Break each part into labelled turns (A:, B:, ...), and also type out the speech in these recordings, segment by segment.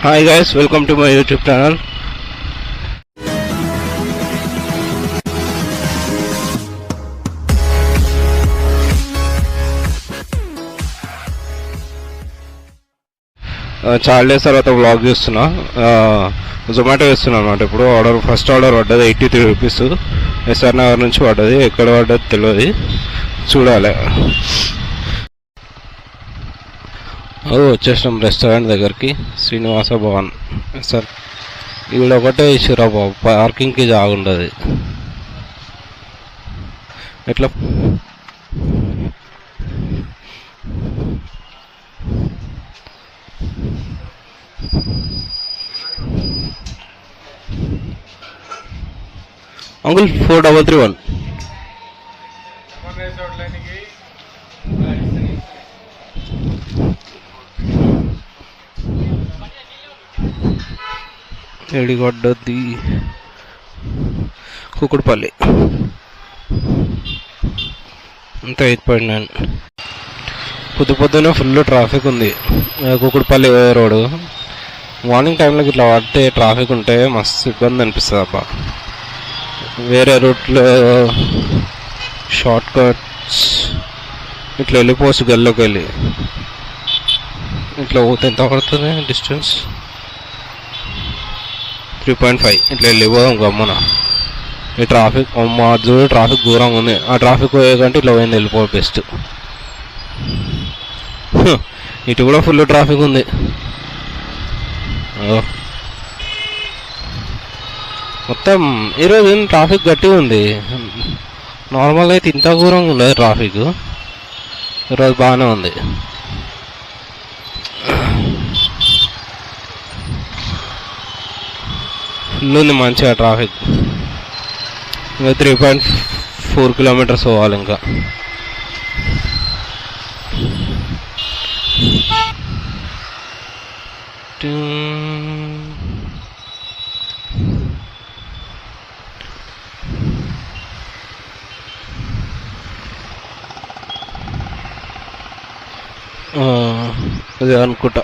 A: Hi guys, welcome to my YouTube channel. చాలా days తర్వాత vlog చేస్తున్నా. జొమాటో చేస్తున్నా అన్నమాట. ఇప్పుడు ఫస్ట్ ఆర్డర్ పడ్డది 83 రూపీస్. ఎస్ఆర్ నగర్ నుంచి పడ్డది. ఎక్కడ పడ్డది తెలియదు, చూడాలి. వచ్చేసినాం రెస్టారెంట్ దగ్గరికి, శ్రీనివాస భవన్ సార్. ఇక్కడ ఒకటే ఇష్యూరా బాబు, పార్కింగ్కి జాగుండదు. ఎట్లా అంకుల్ 4331 ఎడిగొడ్డది కుకుడుపల్లి అంత 8.9. పొద్దునే ఫుల్ ట్రాఫిక్ ఉంది కుకుడుపల్లి రోడ్డు. మార్నింగ్ టైంలోకి ఇట్లా పడితే ట్రాఫిక్ ఉంటే మస్తు ఇబ్బంది అనిపిస్తుంది అబ్బా. వేరే రూట్లో షార్ట్ కట్స్ ఇట్లా వెళ్ళిపోవచ్చు, గల్లోకి వెళ్ళి ఇట్లా పోతే ఎంత పడుతుంది డిస్టెన్స్? 3.5. ఇట్లా వెళ్ళిపోదాం గమ్మున. ఈ ట్రాఫిక్ మా చూడు, ట్రాఫిక్ ఘోరంగా ఉంది. ఆ ట్రాఫిక్ పోయేకంటే ఇట్లా పోయింది, వెళ్ళిపో బెస్ట్. ఇటు కూడా ఫుల్ ట్రాఫిక్ ఉంది. మొత్తం ఈరోజు ట్రాఫిక్ గట్టిగా ఉంది. నార్మల్గా అయితే ఇంత ఘోరంగా ఉండదు ట్రాఫిక్. ఈరోజు బాగానే ఉంది. ఫుల్ ఉంది మంచిగా ట్రాఫిక్. ఇంకా 3.4 కిలోమీటర్స్ పోవాలి ఇంకా. అదే అనుకుంటా.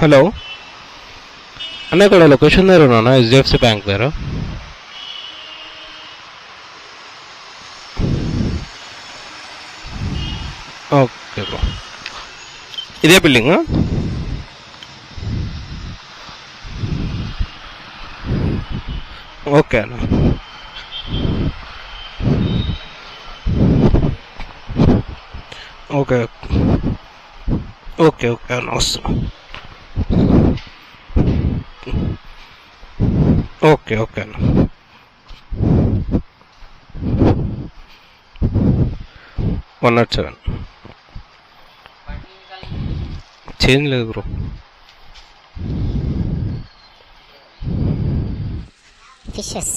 A: హలో అన్న, ఇక్కడ లొకేషన్ దగ్గర ఉన్నా, HDFC బ్యాంక్ దగ్గర. ఓకే బ్రో, ఇదే బిల్డింగ్. ఓకే అన్న. ఓకే ఓకే ఓకే అన్న, వస్తున్నా. ఓకే ఓకే అన్న. వన్ 107 చేంజ్ లేదు బ్రో.
B: ఫిషెస్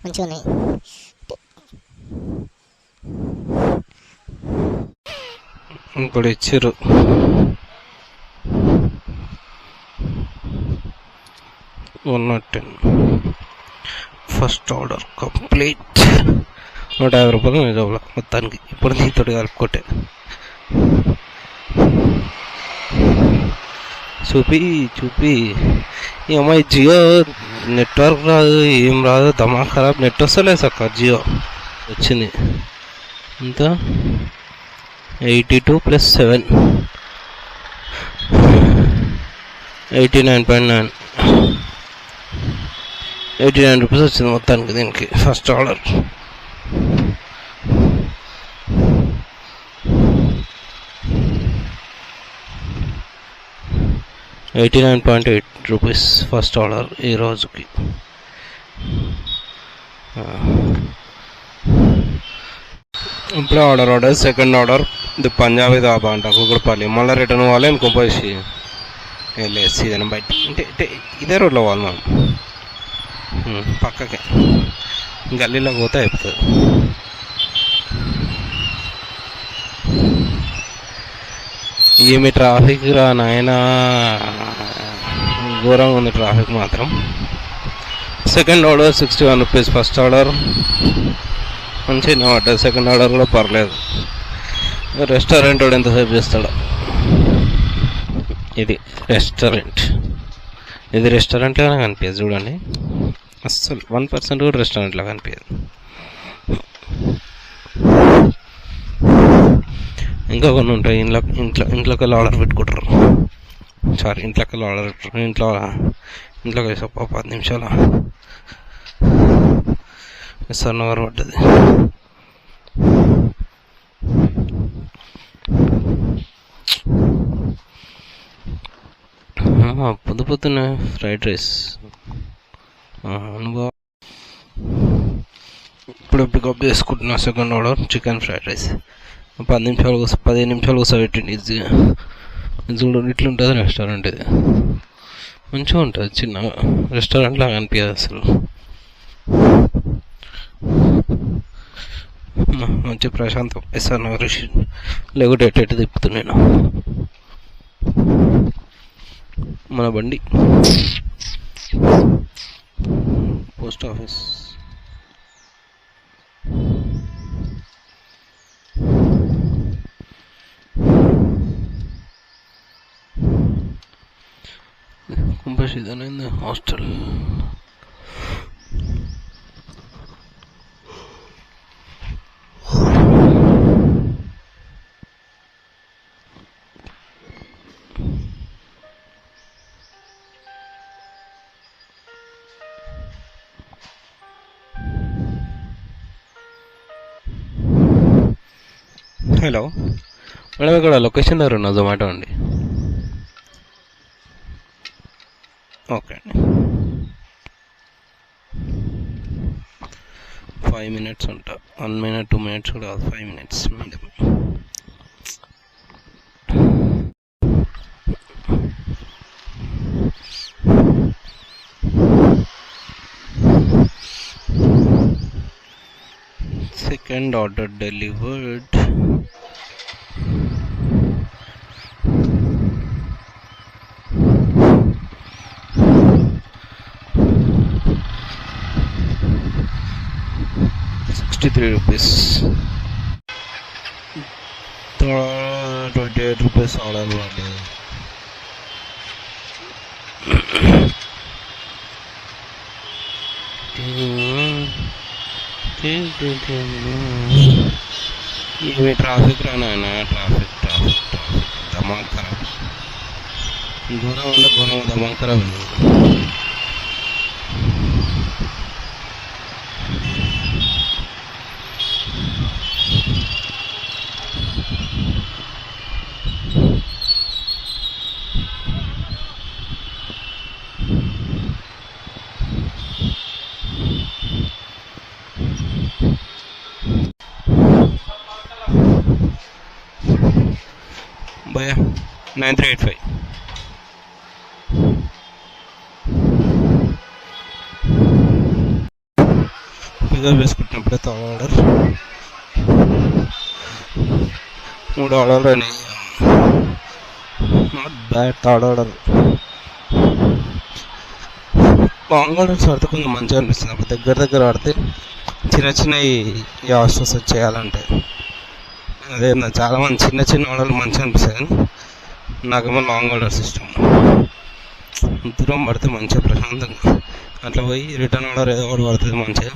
B: మంచిగా ఉన్నాయి.
A: ఇప్పుడు ఇచ్చారు. First order complete. 150 రూపాయలు నిజంలో మొత్తానికి. ఇప్పుడు నీతోటి కలుపుకోటే చూపి ఈ అమ్మాయి జియో నెట్వర్క్ రాదు, ఏం రాదు, దమా ఖరాబ్. నెట్ వస్తలేదు సక్క. జియో వచ్చింది ఇంత 82 + 7 89.9 89 రూపీస్ వచ్చింది మొత్తానికి దీనికి. First order 89.8 rupees first order ఈ రోజుకి. ఇప్పుడే ఆర్డర్ సెకండ్ ఆర్డర్ ఇది పంజాబీ దాబా అంట కుకుడుపల్లి. మళ్ళీ రిటర్న్ పోవాలి ఇంకొంపేసి లేదు సీదనం బయట అంటే ఇదే రోడ్లో పోవాలి మనం. పక్కకే గల్లీలో పోతే అయిపోతుంది. ఏమి ట్రాఫిక్ రా నాయనా, ఘోరంగా ఉంది ట్రాఫిక్ మాత్రం. Second order 61 rupees. First order మంచిగా పడ్డది, సెకండ్ ఆర్డర్ కూడా పర్లేదు. రెస్టారెంట్ వాడు ఎంతసేపు చేస్తాడు. ఇది రెస్టారెంట్, ఇది రెస్టారెంట్ లాగా కనిపించదు చూడండి, అస్సలు 1% కూడా రెస్టారెంట్ లాగా కనిపించదు. ఇంకా కొన్ని ఉంటాయి, ఇంట్లోకి వెళ్ళి ఆర్డర్ పెట్టుకుంటారు. సారీ, ఇంట్లోకి వెళ్ళి ఆర్డర్ పెట్టారు. ఇంట్లోకి వేసా 10 నిమిషాలు ఎస్ఆర్నగర్ పడ్డది. పొద్దున్నే ఫ్రైడ్ రైస్ అనుభవం. ఇప్పుడు పికప్ చేసుకుంటున్నా second order chicken fried rice. 15 నిమిషాలు కోసం పెట్టింది ఈజీగా. చూడండి ఇట్లుంటుంది రెస్టారెంట్. ఇది మంచిగా ఉంటుంది, చిన్న రెస్టారెంట్ లాగా అనిపించదు అసలు. మంచి ప్రశాంతం. ఎస్ఆర్నగర్ లేకుంటే ఎటు తిప్పుతున్నాను మన బండి. పోస్ట్ ఆఫీస్ కుంభశీదనైంది. హాస్టల్ హలో మేడం, ఇక్కడ లొకేషన్ దగ్గర ఉన్నా జొమాటో అండి. ఓకే అండి, 5 minutes ఉంటా. 1 minute 2 minutes కూడా కాదు, 5 minutes minimum. Second order delivered. ₹63. 28 rupees order పడ్డది. ఇవి ట్రాఫిక్ రానాయన, ట్రాఫిక్ దమాక్ ఖరాబ్. ఘోరం దమాక్ ఖరాబ్. భయ 9385 పికప్ వేసుకుంటున్నప్పుడే థర్డ్ ఆర్డర్ 3 ఆర్డర్లు అయినాయి. Not bad third order. Long orders ఆడితే కొంచెం మంచిగా అనిపిస్తుంది. అప్పుడు దగ్గర ఆడితే చిన్నవి హాస్టల్స్ చేయాలంటే అదే చాలా మంది చిన్న ఆర్డర్లు మంచిగా అనిపిస్తాయి. కానీ నాకేమో లాంగ్ ఆర్డర్స్ ఇష్టం. దూరం పడితే మంచిగా ప్రశాంతంగా అట్లా పోయి రిటర్న్ ఆర్డర్ ఏదో ఒకటి పడుతుంది, మంచిగా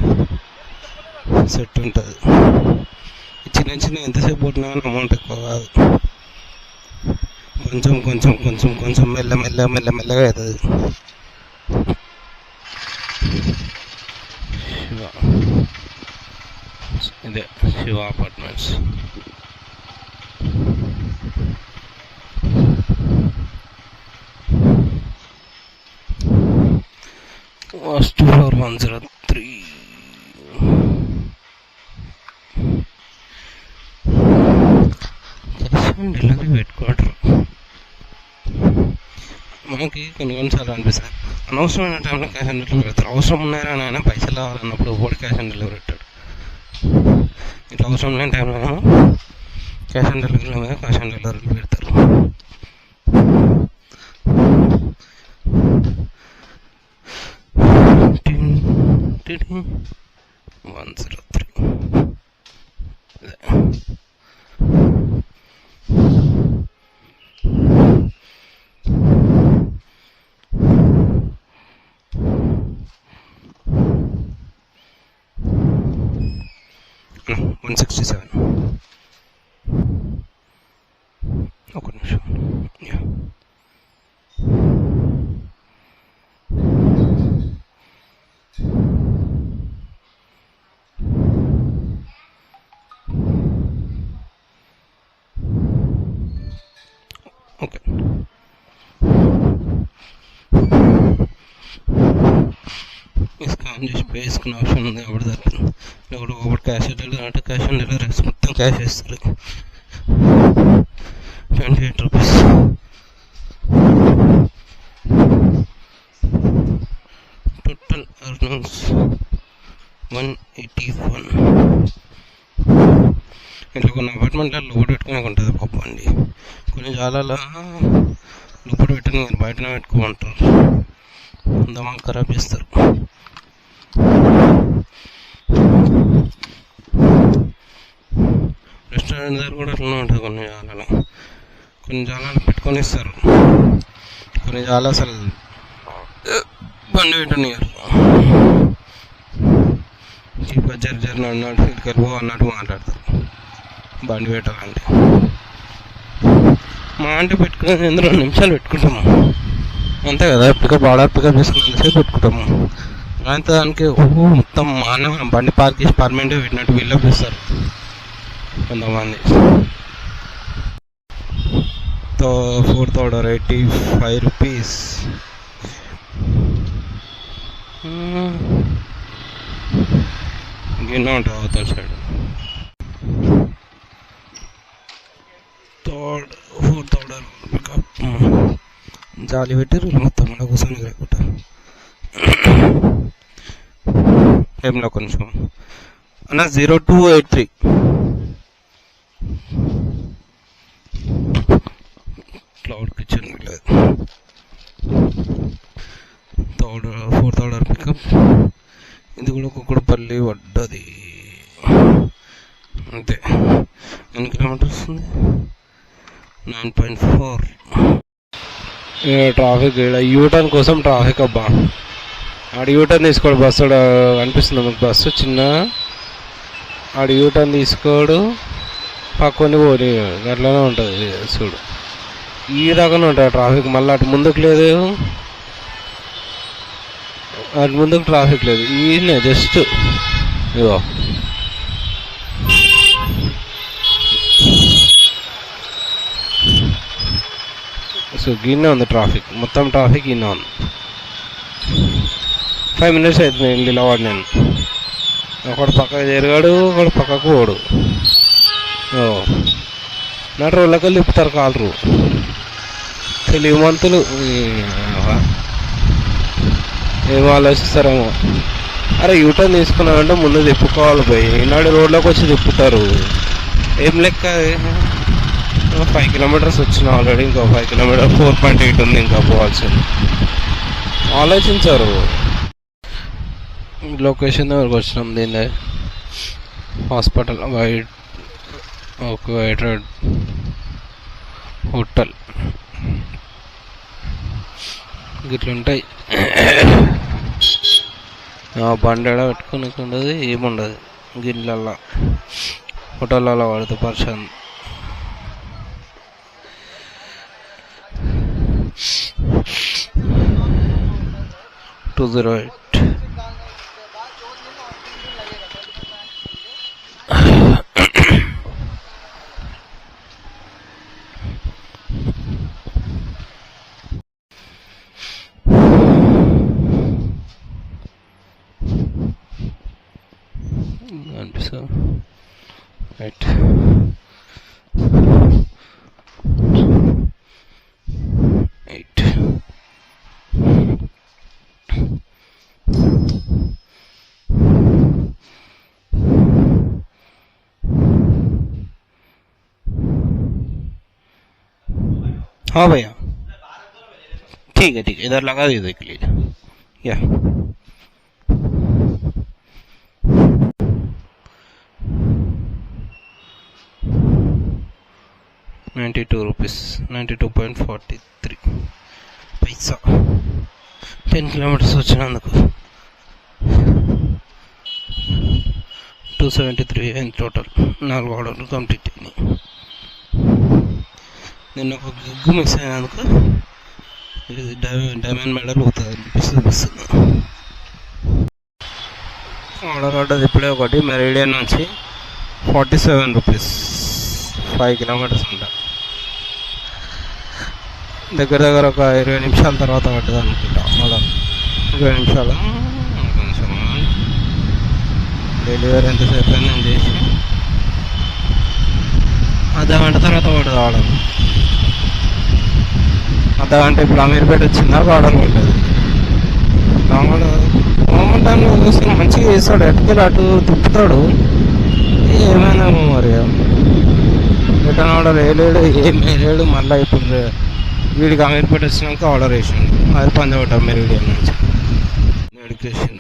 A: సెట్ ఉంటుంది. చిన్న ఎంతసేపు పోతున్నా కానీ అమౌంట్ ఎక్కువ కాదు. కొంచెం మెల్లగా అవుతుంది. ఇదే Shiva apartments. First floor 103. Delivery పెట్టుకోవటం మనకి కొన్నిసార్లు అనిపిస్తుంది. అనవసరమైన టైంలో క్యాష్ ఆన్ డెలివరీ పెడతారు. అవసరం ఉన్నారా అని అయినా పైసలు కావాలన్నప్పుడు కూడా క్యాష్ ఆన్ డెలివరీ పెట్టాడు. ఇట్లా అవసరం లేని టైంలో క్యాష్ ఆన్ డెలివరీల మీద క్యాష్ ఆన్ డెలివరీలు పెడతారు. 103 167. ఒక నిమిషం. ఓకే, స్కాన్ చేసి పే చేసుకునే ఆప్షన్ ఉంది. అప్పుడు తగ్గుతుంది. ఒకటి క్యాష్ డెలివరీ అంటే క్యాష్ ఆన్ డెలివరీ మొత్తం క్యాష్ వేస్తారు. 28 రూపీస్. Total earnings 181. ఇట్లా కొన్ని అపార్ట్మెంట్లో లోపల పెట్టుకునే ఉంటుంది పాప అండి. కొన్ని జాలాల లోపల పెట్టుకుని బయటనే పెట్టుకోమంటారు. దమాలు ఖరాబ్ చేస్తారు. రెస్టారెంట్ దగ్గర కూడా అట్లా ఉంటుంది. కొన్ని జాలాలు పెట్టుకొని ఇస్తారు. కొన్ని జాలు అసలు బండి పెట్టనియరు. చీప్గా జరిన అన్నట్టు ఇటుకెళ్ళిపో అన్నట్టు మాట్లాడతారు. బండి పెట్టాలంటే మా అంటే పెట్టుకునేది 2 నిమిషాలు పెట్టుకుంటాము అంతే కదా. పికప్ ఆర్డర్ పికప్ చేసుకున్నంతసేపు పెట్టుకుంటాము. అయితే దానికి మొత్తం మా బండి పార్క్ చేసి పర్మనెంట్గా పెట్టినట్టు బిల్డప్ ఇస్తారు కొంతమంది. 4th order 85 rupees. గిన్నె ఉంటుంది అవతల సైడ్. 4th order pickup. జాలి పెట్టారు మొత్తం మన కూర్చొని లేకుండా. ఏమిలో కొంచెం అన్న 0283 క్లౌడ్ కిచెన్ లేదు. 4th order pickup. ఇది కూడా కుక్కడపల్లి పడ్డది అంతే. ఎన్ని కిలోమీటర్స్ వస్తుంది? 9.4. ట్రాఫిక్ యూటర్న్ కోసం ట్రాఫిక్ అబ్బా. ఆడు యూటర్న్ తీసుకోడు. బస్సు అనిపిస్తుంది మీకు బస్సు చిన్న. ఆడు యూటర్న్ తీసుకోడు, పక్కని పోనీ అట్లనే ఉంటుంది చూడు. ఈ రకంగా ఉంటుంది ట్రాఫిక్. మళ్ళీ అటు ముందుకు లేదు, అటు ముందుకు ట్రాఫిక్ లేదు. ఈయన జస్ట్ ఇగో సో గిన్నె ఉంది ట్రాఫిక్. మొత్తం ట్రాఫిక్ గిన్నె ఉంది. 5 minutes అవుతుంది నిలవాడు. నేను ఒకడు పక్కకు తిరిగాడు, ఒకడు పక్కకు పోడు. నటు రోళ్ళకి తిప్పుతారు కాలరు. తెలివి మంతులు ఏం ఆలోచిస్తారేమో. అరే యూటర్న్ తీసుకున్నామంటే ముందు తిప్పుకోవాలి పోయి. ఈనాడు రోడ్లోకి వచ్చి తిప్పుతారు. ఏం లెక్క 5 kilometers వచ్చిన ఆల్రెడీ. ఇంకో 5 kilometers 4.8 ఉంది ఇంకా పోవాల్సింది. ఆలోచించారు. లొకేషన్ దగ్గరకు వచ్చినాం. దీన్ని హాస్పిటల్ వైట్ రెడ్ హోటల్ గిట్లుంటాయి. బండి పెట్టుకుని ఉండదు, ఏముండదు. గిన్నెలల్లో హోటళ్ళలో పడితే పరిచయం. 208. Right. हाँ भैया, ठीक है, इधर लगा दे देख लीजिए। या 92 rupees, 92.43 పైసా. 10 kilometers వచ్చినందుకు 273 అయింది టోటల్. 4 ఆర్డర్లు కంప్లీట్ అయినాయి. నిన్న ఒక గిగ్గు మిస్ అయినందుకు ఇది డైమండ్ మెడల్ అవుతుంది అనిపిస్తుంది. ఆర్డర్ ఇప్పుడే ఒకటి మెరిడియన్ నుంచి 47 రూపీస్, 5 kilometers ఉంటాయి. దగ్గర ఒక 20 నిమిషాల తర్వాత పడ్డది అనుకుంటా. ఆర్డర్ 20 నిమిషాలు కొంచెం డెలివరీ ఎంతసేపు అయింది నేను చేసి అర్ధగంట తర్వాత పడ్డది ఆర్డర్. అర్ధగంట ఇప్పుడు అమీర్పేట వచ్చిందా ఆర్డర్ పడ్డది. మామూలు టైంలో చూస్తే మంచిగా చేస్తాడు, ఎటుకెళ్ళి అటు తిప్పుతాడు. ఏమైనా మరి రిటర్న్ ఆర్డర్ వేయలేడు, ఏం వేయలేడు. మళ్ళీ ఇప్పుడు వీడికి అమీర్పేట వచ్చినాక ఆర్డర్ వేసిండు. అది పంజాబ్ మెరిడియన్ నుంచి education.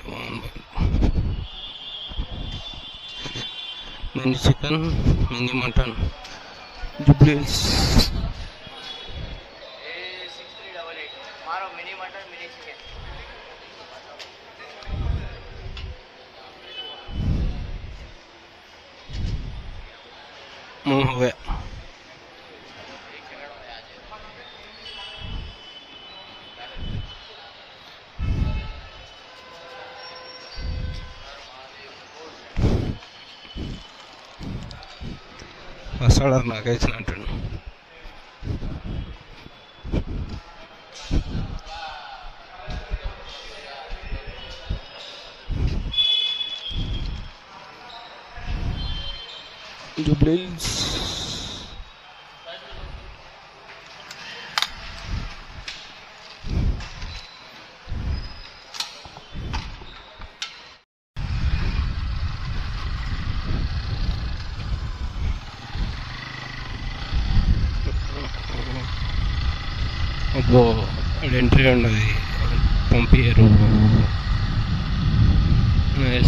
A: Mini chicken, mini mutton, jubilees. हो गया. వస్తాడు నాకు వేసినట్టు. Jubilees. అబ్బో ఎంట్రీ ఉన్నది, పంపించారు.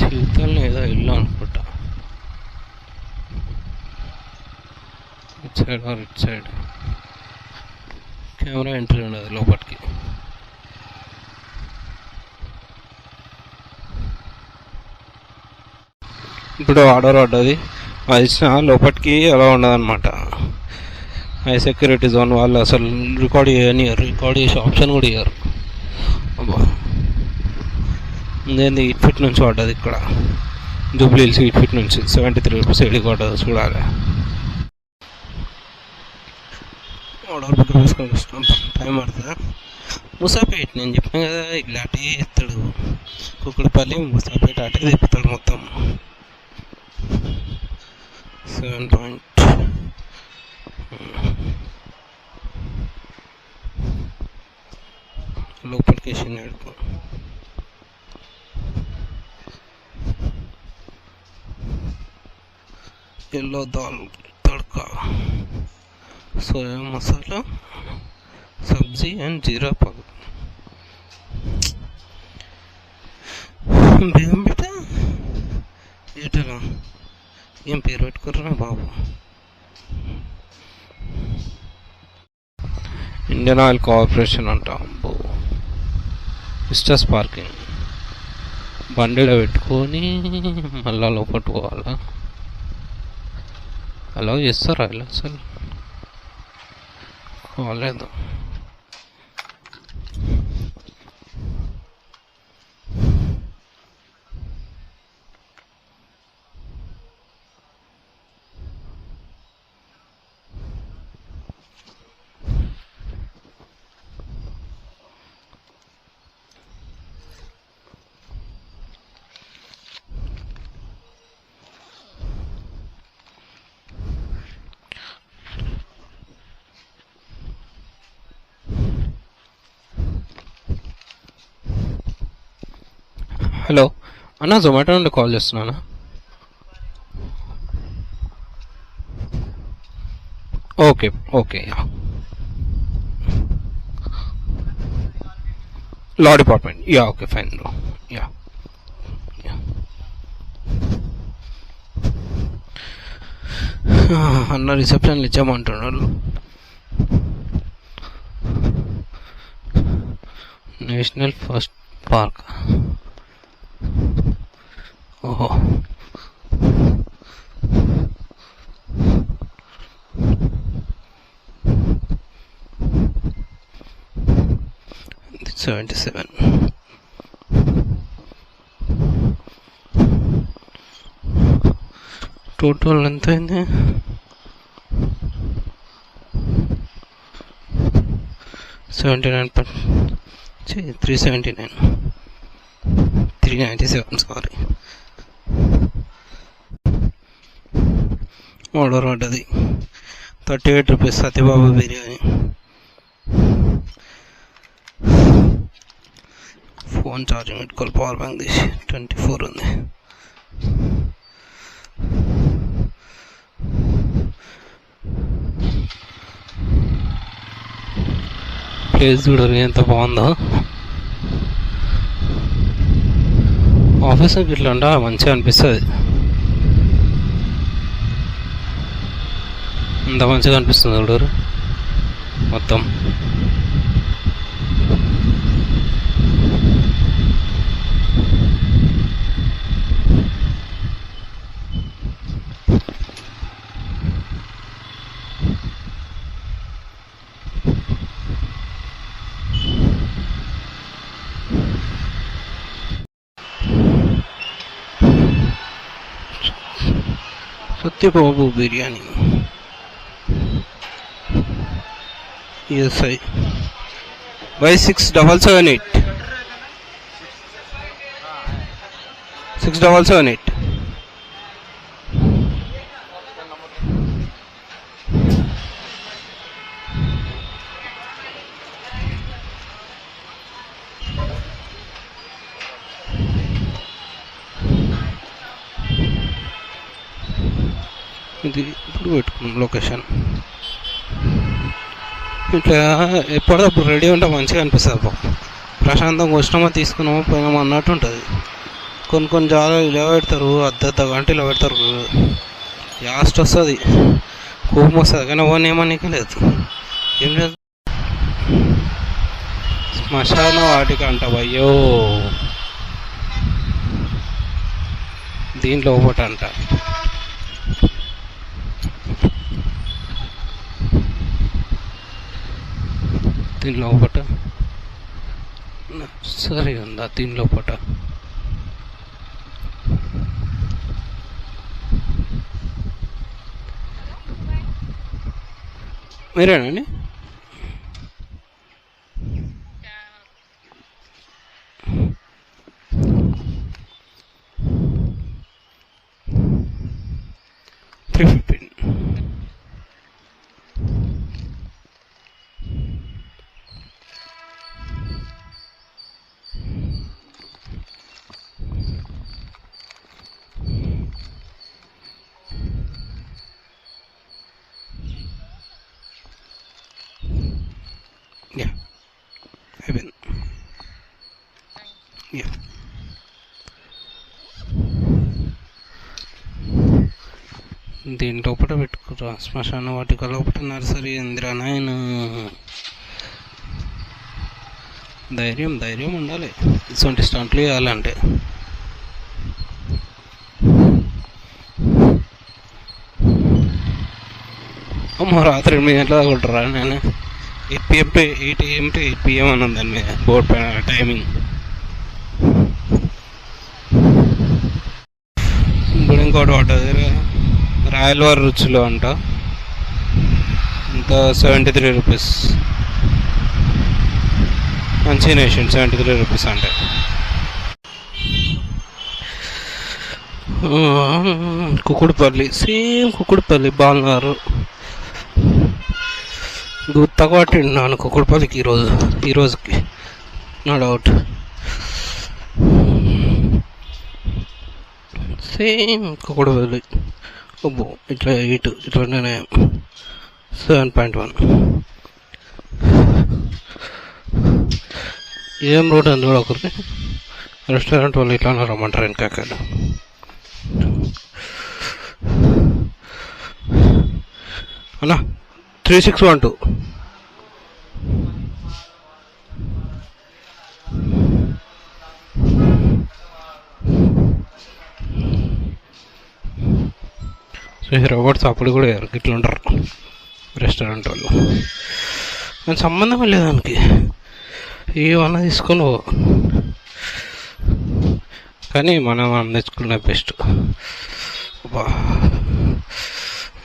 A: శివతల్ని ఏదో ఇల్లు అనుకుంటా. It side or it side camera entry ఉన్నది లోపలికి. ఇప్పుడు ఆర్డర్ పడ్డది, అది ఇచ్చిన లోపలికి అలా ఉండదన్నమాట. హై సెక్యూరిటీ జోన్ వాళ్ళు అసలు రికార్డ్ చేసే ఆప్షన్ కూడా ఇయ్యారు. అబ్బా ఏంది ఈట్ ఫిట్ నుంచి పడ్డది ఇక్కడ, జూబ్లీహిల్స్ ఈట్ ఫిట్ నుంచి 73 రూపీస్ ఏడికి పడ్డది చూడాలి. ఆర్డర్ బుక్ చేసుకొని వస్తున్నాం, టైం పడుతుందా. ముసాపేట నేను చెప్పాను కదా, ఇలాంటి ఎత్తాడు. కుక్కడపల్లి ముసాపేట అటే తిప్పుతాడు మొత్తం. 7 లోపలికి వేసినాడు. Yellow dal tadka, soya masala, sabzi and jeera పాకు. బియ్యం బిడ్డ ఏటలా ఏం పేరు పెట్టుకుర్రా బాబు. ఇండియన్ ఆయిల్ కార్పొరేషన్ అంట. Vistas parking. బండిలో పెట్టుకొని మళ్ళా లోపల పోవాలా? అలా చేస్తారా ఇలా అసలు కాలేదు. హలో అన్న, జొమాటో నుండి కాల్ చేస్తున్నానా? Okay okay law department. Yeah, okay, fine, bro. Yeah. అన్న రిసెప్షన్లు ఇచ్చామంటున్నారు. National first park. ఓహో, $77. టోటల్ ఎంత అయింది? 397 సారీ. ఆర్డర్ పడ్డది ₹38 సత్యబాబు బిర్యానీ. ఫోన్ ఛార్జింగ్ పెట్టుకోవాలి, పవర్ బ్యాంక్ తీసి 24 ఉంది. ప్లేస్ చూడరు ఎంత బాగుందో. ఆఫీస్కి ఇట్లా అంటే మంచిగా అనిపిస్తుంది. అంత మంచిగా అనిపిస్తుంది చూడరు మొత్తం. Satyababu biryani ESI Y6778 6778. ఇది ఇప్పుడు పెట్టుకున్నాం లొకేషన్. ఇట్లా ఎప్పటికప్పుడు రెడీ ఉంటే మంచిగా అనిపిస్తుంది. ప్రశాంతంగా వచ్చినామా తీసుకున్నామా పోయినామా అన్నట్టు ఉంటుంది. కొన్ని జాగాలు ఇలా పెడతారు, అర్ధ గంట ఇలా పెడతారు, లాస్ట్ వస్తుంది, కోపం వస్తుంది. కానీ ఓన్ ఏమనీకే లేదు, ఏం లేదు. శ్మశాన వాటికి అంట అయ్యో, దీంట్లో ఒకటి అంట. దీనిలో ఒకట సరే ఉందా? దీనిలో ఒకట మీరేనండి? అయిపోయింది. దీని లోపల పెట్టుకురా, శ్మశాన వాటిక లోపల నర్సరీ ఇందిరా నాయన. ధైర్యం ఉండాలి ఇటువంటి స్టంట్లు చేయాలంటే. అమ్మ రాత్రి 8 గంటలకు కొట్టరా నేను. 8 AM to 8 PM అని ఉంది దాని మీద బోర్డు పైన టైమింగ్. ఇప్పుడు ఇంకోటి పడ్డది రాయల్ వారి రుచులు అంట, ఇంకా ₹73. మంచి నేషన్ ₹73 అంటే. కుకుడుపల్లి, సేమ్ కుకుడుపల్లి బాగున్నారు. గుత్తగా పట్టిన్నాను కుకుడుపల్లికి ఈ రోజుకి నో డౌట్. సేమ్ కుకుడుపల్లి. అబ్బో ఇట్లా ఇట్లానే 7.1. ఏం రోడ్ అని చూడకూడదు. రెస్టారెంట్ వాళ్ళు ఇట్లా రమ్మంటారు వెనకాల. అన్నా 3612. సో రోబోట్స్ అప్పుడు కూడా ఇట్లా ఉంటారు రెస్టారెంట్ వాళ్ళు. దాని సంబంధం లేదు దానికి, ఏమన్నా తీసుకొని కానీ మనం తెచ్చుకున్న బెస్ట్.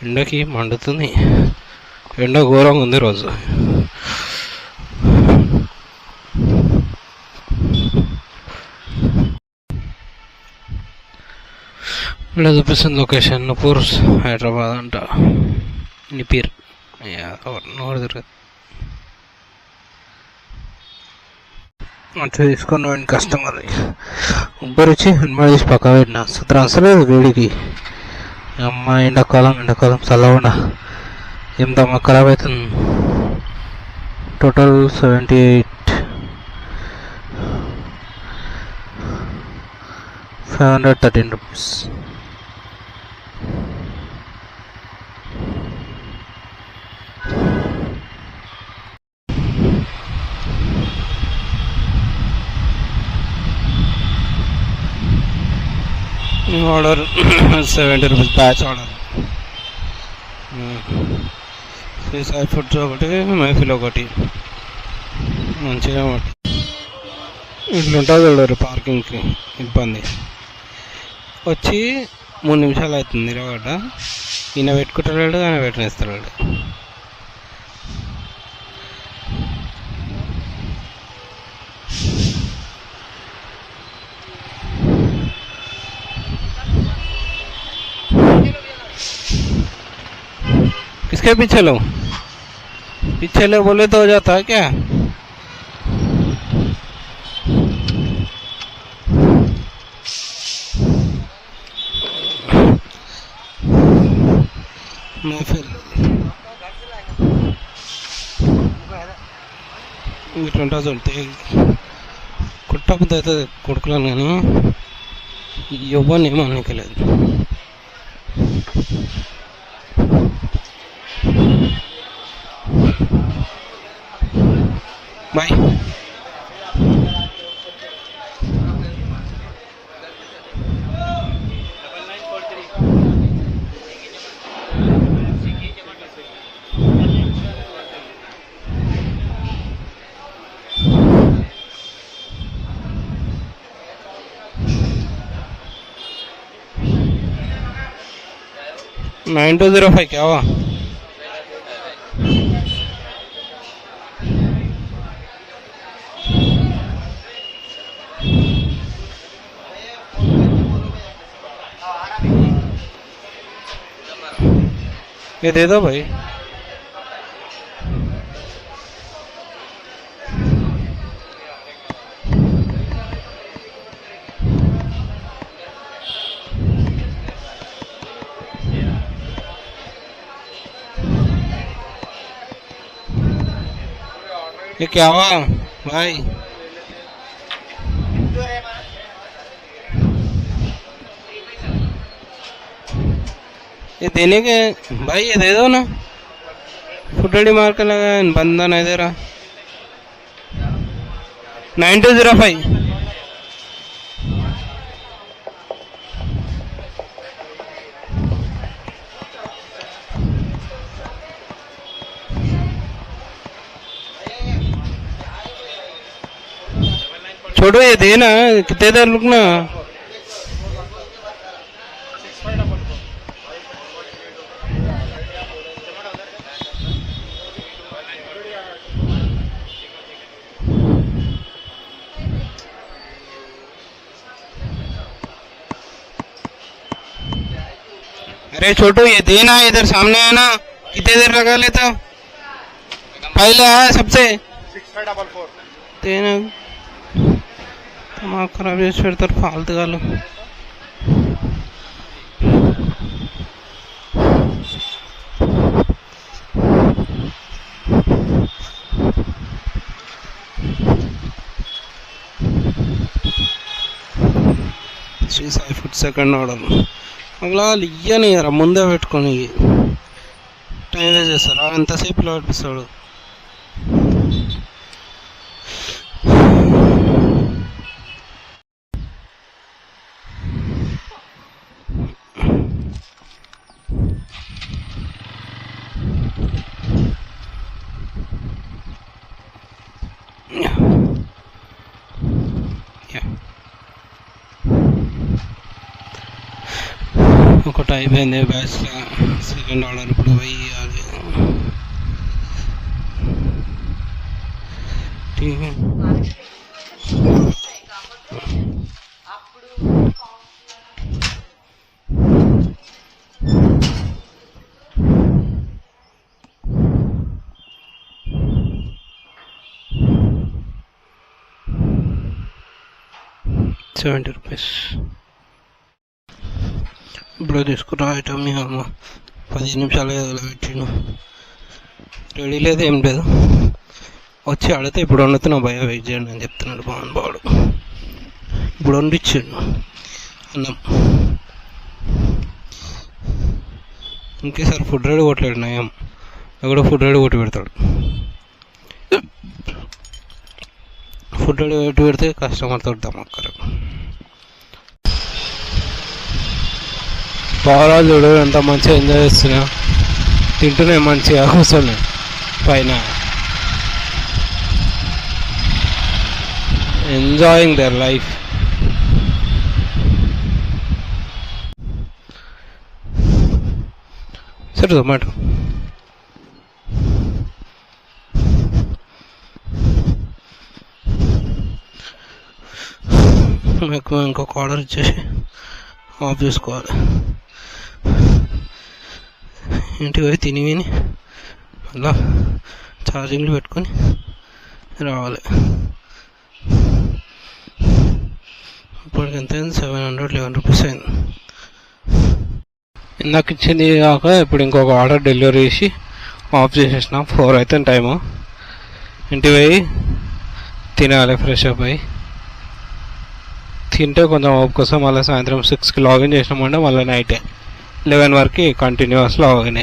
A: ఎండకి మండుతుంది, ఎండ ఘోరంగా ఉంది రోజు. ఇలా చూపిస్తుంది లొకేషన్, నూపూర్ హైదరాబాద్ అంట. నిపీర్ నోరు తిరగదు. మంచిగా తీసుకొని పోయింది కస్టమర్. ఉబ్బరి వచ్చి హనుమాన్ తీసి పక్క పెట్టిన సూత్రం అసలేదు వేడికి. అమ్మ ఎండాకాలం చల్లకుండా ఎంత ఖరాబ్ అవుతుంది. Total 78, 513 rupees. Order 70 rupees batch order. సీసాయి ఫుడ్స్ ఒకటి, మైఫిల్ ఒకటి. మంచిగా ఇట్లుంటుంది చూడరు పార్కింగ్కి ఇబ్బంది. వచ్చి 3 నిమిషాలు అవుతుంది నిలబడ్డ. ఈయన పెట్టుకుంటాడు, ఆయన పెట్టనేస్తాడు. किसके पीछे लो बोले तो हो जाता है क्या? मैं फिर ఇట్లుంటా చూడితే కుట్టకపోతే అయితే కొడుకులాను, కానీ ఇవ్వని ఏమనలేదు. బాయ్. $9205 क्या हुआ? ये दे दो भाई. ये क्या हुआ भाई? ये देने के भाई, ये दे दो ना. फुटड़ी मार के लगा, बंदा नहीं दे रहा. 9205. छोड़ो, ये देना. कितने देर रुकना? अरे छोटू, ये देना, इधर सामने है ना. कितने देर लगा लेता? पहले आया सबसे 6544 देना. दिमाग खराब है फिर तर फालतू गालो. సెకండ్ ఆర్డర్ అలా ఇయ్యని ముందే పెట్టుకొని టైం వేస్ట్ చేస్తారు. ఎంతసేపు ఇలా పెట్టిస్తాడు. ఒకటి అయిపోయింది బ్యాచ్లో, సెకండ్ ఆర్డర్ ఇప్పుడు వేయాలి. ₹70. ఇప్పుడు తీసుకున్న ఐటమ్ అమ్మ 15 నిమిషాలు పెట్టిండు. రెడీ లేదు, ఏం లేదు. వచ్చి అడిగితే ఇప్పుడు వండుతున్నా భయ, వెయిట్ చేయండి అని చెప్తున్నాడు బాగుంది బాడు. ఇప్పుడు వండిచ్చిండు అన్నం. ఇంకేసారి ఫుడ్ రెడీ కొట్టలేడు నయం, కూడా ఫుడ్ రెడీ కొట్టి పెడతాడు. ఫుడ్ రెడీ కొట్టి పెడితే కస్టమర్తో దమ్మక్కరు. బాగా చూడు ఎంత మంచిగా ఎంజాయ్ చేస్తున్నా, తింటూనే మంచిగా కూర్చొని పైన ఎంజాయింగ్ దర్ లైఫ్. సరే టొమాటో మీకు ఇంకొక ఆర్డర్ ఇచ్చేసి ఆఫ్ చేసుకోవాలి. ఇంటికి పోయి తిని విని మళ్ళా ఛార్జింగ్లు పెట్టుకొని రావాలి. ఇప్పటికి ఎంత అయింది? ₹711 అయింది. ఇందాక ఇచ్చింది కాక ఇప్పుడు ఇంకొక ఆర్డర్ డెలివరీ చేసి ఆఫ్ చేసేసిన. 4 అయితే టైము. ఇంటికి పోయి తినాలి, ఫ్రెష్ అప్ అయ్యి తింటే కొంచెం ఓపు కోసం మళ్ళీ సాయంత్రం 6కి లాగిన్ చేసినామంటే మళ్ళీ నైట్ 11 వరకు కంటిన్యూస్ లాగిన్.